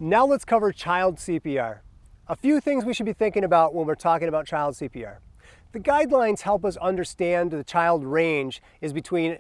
Now let's cover child CPR. A few things we should be thinking about when we're talking about child CPR. The guidelines help us understand the child range is between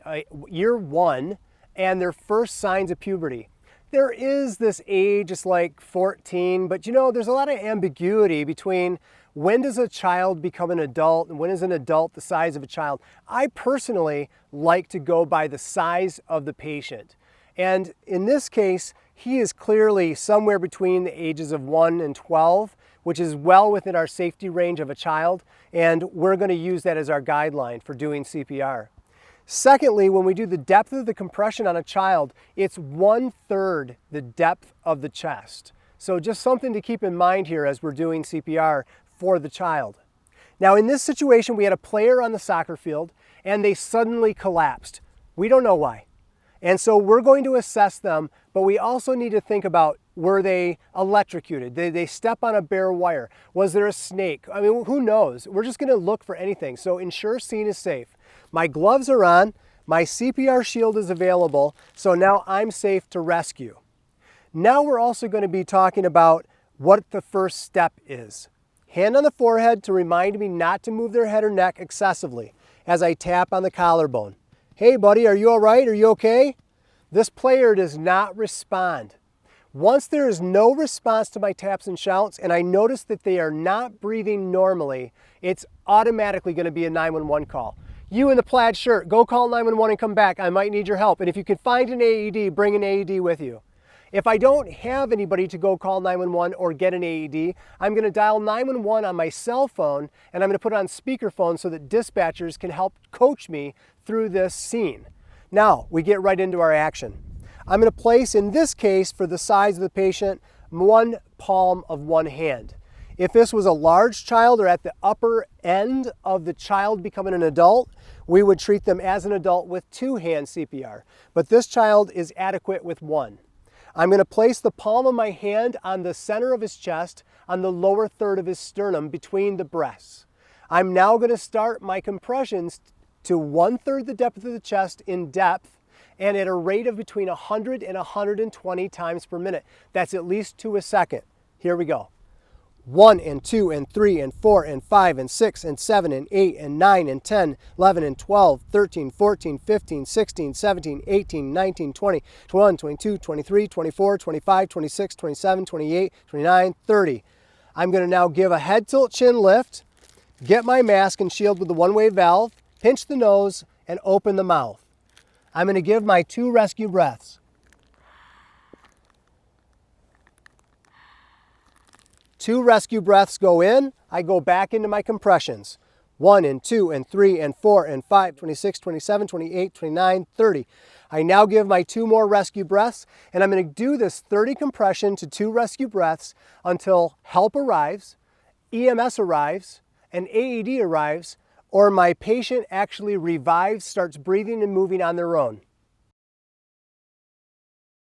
year 1 and their first signs of puberty. There is this age, it's like 14, but you know, there's a lot of ambiguity between when does a child become an adult and when is an adult the size of a child. I personally like to go by the size of the patient. And in this case, he is clearly somewhere between the ages of 1 and 12, which is well within our safety range of a child, and we're going to use that as our guideline for doing CPR. Secondly, when we do the depth of the compression on a child, it's 1/3 the depth of the chest. So just something to keep in mind here as we're doing CPR for the child. Now in this situation, we had a player on the soccer field and they suddenly collapsed. We don't know why. And so we're going to assess them, but we also need to think about, were they electrocuted? Did they step on a bare wire? Was there a snake? I mean, who knows? We're just going to look for anything. So ensure scene is safe. My gloves are on, my CPR shield is available, so now I'm safe to rescue. Now we're also going to be talking about what the first step is. Hand on the forehead to remind me not to move their head or neck excessively as I tap on the collarbone. Hey buddy, are you all right? Are you okay? This player does not respond. Once there is no response to my taps and shouts and I notice that they are not breathing normally, it's automatically going to be a 911 call. You in the plaid shirt, go call 911 and come back. I might need your help. And if you can find an AED, bring an AED with you. If I don't have anybody to go call 911 or get an AED, I'm going to dial 911 on my cell phone and I'm going to put it on speakerphone so that dispatchers can help coach me through this scene. Now we get right into our action. I'm going to place, in this case, for the size of the patient, 1 palm of 1 hand. If this was a large child or at the upper end of the child becoming an adult, we would treat them as an adult with 2-hand CPR. But this child is adequate with 1. I'm going to place the palm of my hand on the center of his chest, on the lower third of his sternum between the breasts. I'm now going to start my compressions to 1/3 the depth of the chest in depth and at a rate of between 100 and 120 times per minute. That's at least 2 a second. Here we go. 1 and 2 and 3 and 4 and 5 and 6 and 7 and 8 and 9 and 10, 11 and 12, 13, 14, 15, 16, 17, 18, 19, 20, 21, 22, 23, 24, 25, 26, 27, 28, 29, 30. I'm going to now give a head tilt chin lift, get my mask and shield with the one-way valve, pinch the nose, and open the mouth. I'm going to give my 2 rescue breaths. 2 rescue breaths go in, I go back into my compressions. 1 and 2 and 3 and 4 and 5, 26, 27, 28, 29, 30. I now give my 2 more rescue breaths, and I'm going to do this 30 compression to 2 rescue breaths until help arrives, EMS arrives, an AED arrives, or my patient actually revives, starts breathing and moving on their own.